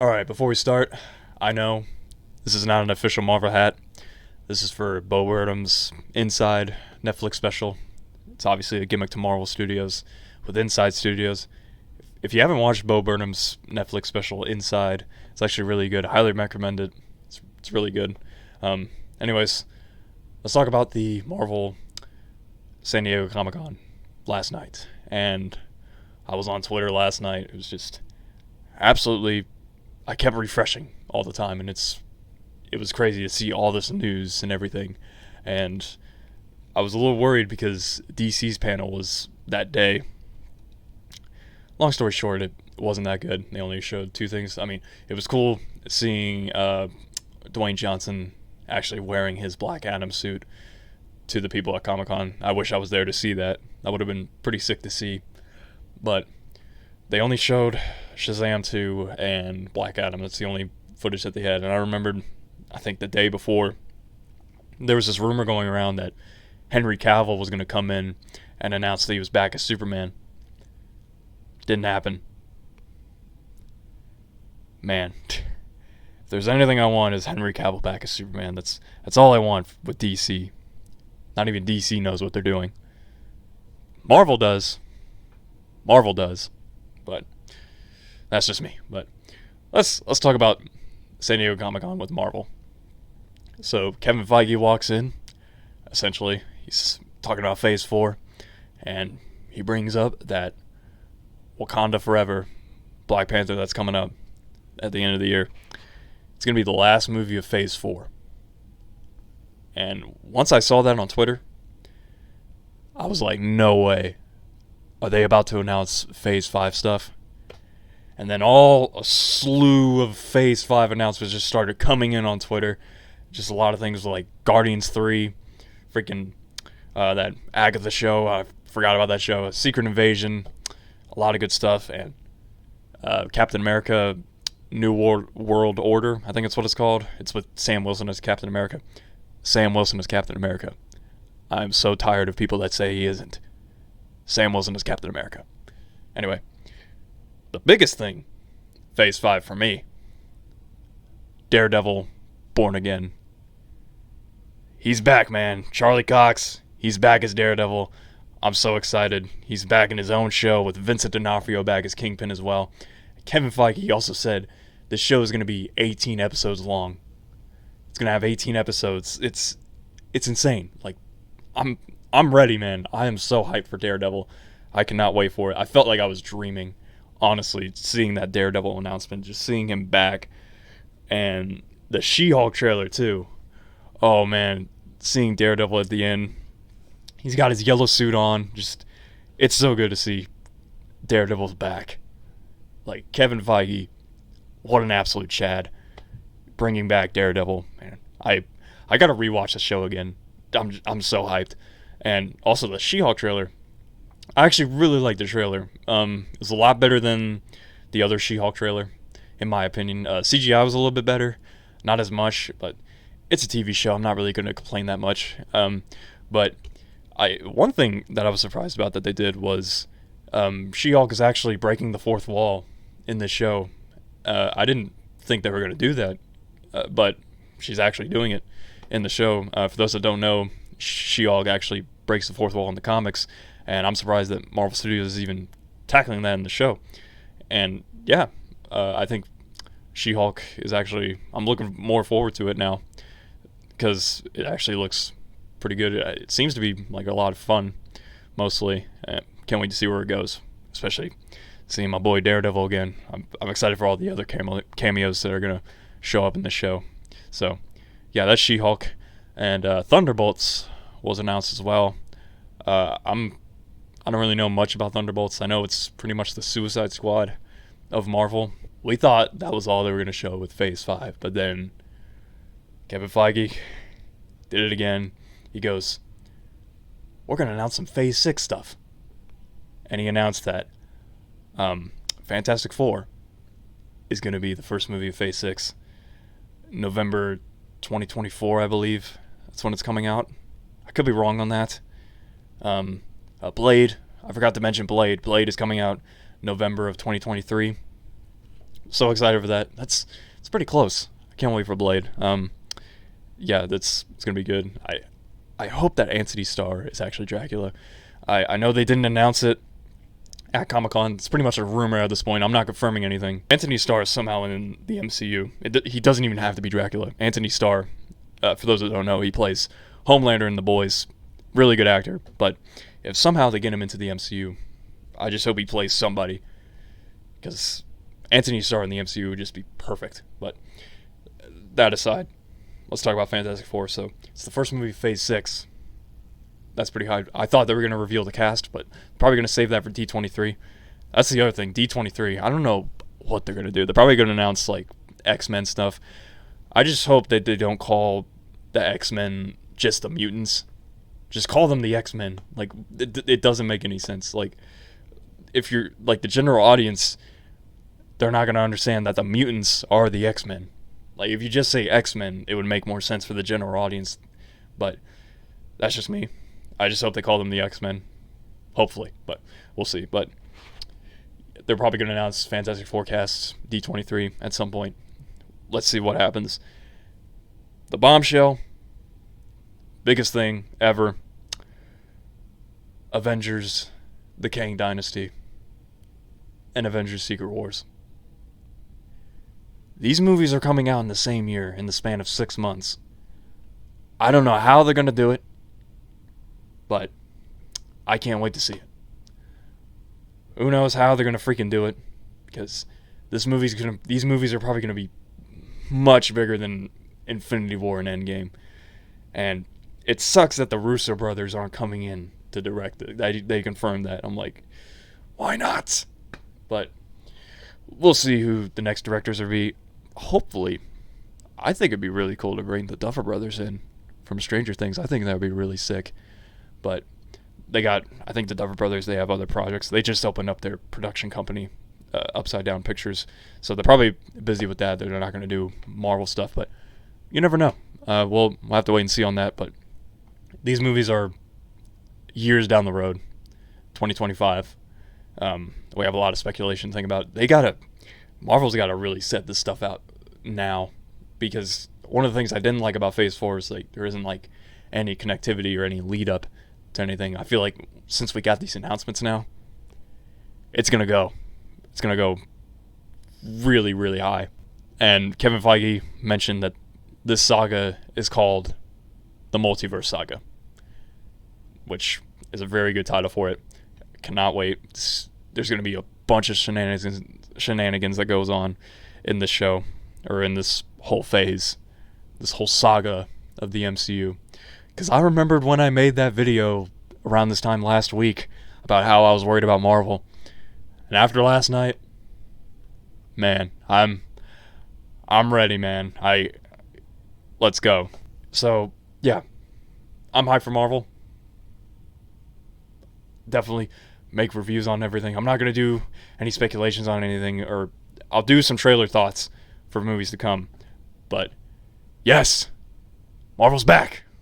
Alright, before we start, I know this is not an official Marvel hat. This is for Bo Burnham's Inside Netflix special. It's obviously a gimmick to Marvel Studios with Inside Studios. If you haven't watched Bo Burnham's Netflix special Inside, it's actually really good. I highly recommend it. It's really good. Anyways, let's talk about the Marvel San Diego Comic Con last night. And I was on Twitter last night. It was just absolutely, I kept refreshing all the time, and it was crazy to see all this news and everything. And I was a little worried because DC's panel was that day. Long story short, it wasn't that good. They only showed two things. I mean, it was cool seeing Dwayne Johnson actually wearing his Black Adam suit to the people at Comic Con. I wish I was there to see that. That would have been pretty sick to see. But they only showed Shazam 2 and Black Adam. That's the only footage that they had. And I remembered, I think the day before, there was this rumor going around that Henry Cavill was going to come in and announce that he was back as Superman. Didn't happen. Man, if there's anything I want is Henry Cavill back as Superman. That's all I want with DC. Not even DC knows what they're doing. Marvel does. But that's just me. But let's talk about San Diego Comic-Con with Marvel. So Kevin Feige walks in. Essentially, he's talking about Phase 4, and he brings up that Wakanda Forever, Black Panther, that's coming up at the end of the year. It's going to be the last movie of Phase 4. And once I saw that on Twitter, I was like, no way. Are they about to announce Phase 5 stuff? And then a slew of Phase 5 announcements just started coming in on Twitter. Just a lot of things like Guardians 3, freaking that Agatha show. I forgot about that show. Secret Invasion. A lot of good stuff. And Captain America New World Order. I think it's what it's called. It's with Sam Wilson as Captain America. Sam Wilson as Captain America. I'm so tired of people that say he isn't. Sam Wilson as Captain America. Anyway, the biggest thing, Phase 5 for me, Daredevil, Born Again. He's back, man. Charlie Cox, he's back as Daredevil. I'm so excited. He's back in his own show with Vincent D'Onofrio back as Kingpin as well. Kevin Feige also said this show is going to be 18 episodes long. It's going to have 18 episodes. It's insane. Like, I'm ready, man. I am so hyped for Daredevil. I cannot wait for it. I felt like I was dreaming, honestly, seeing that Daredevil announcement, just seeing him back. And the She-Hulk trailer, too. Oh, man. Seeing Daredevil at the end. He's got his yellow suit on. Just, it's so good to see Daredevil's back. Like, Kevin Feige, what an absolute Chad. Bringing back Daredevil, man. I got to rewatch the show again. I'm so hyped. And also the She-Hulk trailer. I actually really like the trailer. It's a lot better than the other She-Hulk trailer, in my opinion. CGI was a little bit better, not as much, but it's a TV show. I'm not really going to complain that much. But one thing that I was surprised about that they did was She-Hulk is actually breaking the fourth wall in this show. I didn't think they were going to do that, but she's actually doing it in the show. For those that don't know, She-Hulk actually breaks the fourth wall in the comics, and I'm surprised that Marvel Studios is even tackling that in the show. And yeah, I think She-Hulk is actually, I'm looking more forward to it now because it actually looks pretty good. It seems to be like a lot of fun, mostly. Can't wait to see where it goes, especially seeing my boy Daredevil again. I'm excited for all the other cameos that are going to show up in the show. So yeah, that's She-Hulk. And Thunderbolts was announced as well. I don't really know much about Thunderbolts. I know it's pretty much the Suicide Squad of Marvel. We thought that was all they were going to show with Phase 5, but then Kevin Feige did it again. He goes, we're going to announce some Phase 6 stuff. And he announced that Fantastic Four is going to be the first movie of Phase 6. November 2024, I believe. That's when it's coming out. I could be wrong on that. Blade. I forgot to mention Blade. Blade is coming out November of 2023. So excited for that. It's pretty close. I can't wait for Blade. Yeah, it's gonna be good. I hope that Anthony Starr is actually Dracula. I know they didn't announce it at Comic-Con. It's pretty much a rumor at this point. I'm not confirming anything. Anthony Starr is somehow in the MCU. He doesn't even have to be Dracula. Anthony Starr, for those that don't know, he plays Homelander in The Boys. Really good actor. But if somehow they get him into the MCU, I just hope he plays somebody. Because Anthony Starr in the MCU would just be perfect. But that aside, let's talk about Fantastic Four. So it's the first movie of Phase 6. That's pretty high. I thought they were going to reveal the cast, but probably going to save that for D23. That's the other thing, D23. I don't know what they're going to do. They're probably going to announce like X-Men stuff. I just hope that they don't call the X-Men just the mutants. Just call them the X-Men. Like, it doesn't make any sense. Like, if you're, like, the general audience, they're not going to understand that the mutants are the X-Men. Like, if you just say X-Men, it would make more sense for the general audience. But that's just me. I just hope they call them the X-Men. Hopefully, but we'll see. But they're probably going to announce Fantastic Four casts D23 at some point. Let's see what happens. The bombshell, biggest thing ever. Avengers, the Kang Dynasty, and Avengers Secret Wars. These movies are coming out in the same year, in the span of 6 months. I don't know how they're going to do it, but I can't wait to see it. Who knows how they're going to freaking do it, because these movies are probably going to be much bigger than Infinity War and Endgame. And it sucks that the Russo brothers aren't coming in to direct it. They confirmed that. I'm like, why not? But we'll see who the next directors will be. Hopefully, I think it'd be really cool to bring the Duffer Brothers in from Stranger Things. I think that would be really sick. But I think the Duffer Brothers, they have other projects. They just opened up their production company, Upside Down Pictures. So they're probably busy with that. They're not going to do Marvel stuff, but you never know. We'll have to wait and see on that. But these movies are years down the road, 2025. We have a lot of speculation to think about. Marvel's got to really set this stuff out now, because one of the things I didn't like about Phase 4 is like there isn't like any connectivity or any lead up to anything. I feel like since we got these announcements now, it's gonna go really, really high. And Kevin Feige mentioned that this saga is called the Multiverse Saga, which is a very good title for it. Cannot wait. There's going to be a bunch of shenanigans that goes on in this show, or in this whole phase, this whole saga of the MCU. Because I remembered when I made that video around this time last week about how I was worried about Marvel. And after last night, man, I'm ready, man. Let's go. So, yeah. I'm hyped for Marvel. Definitely make reviews on everything. I'm not going to do any speculations on anything, or I'll do some trailer thoughts for movies to come. But, yes, Marvel's back.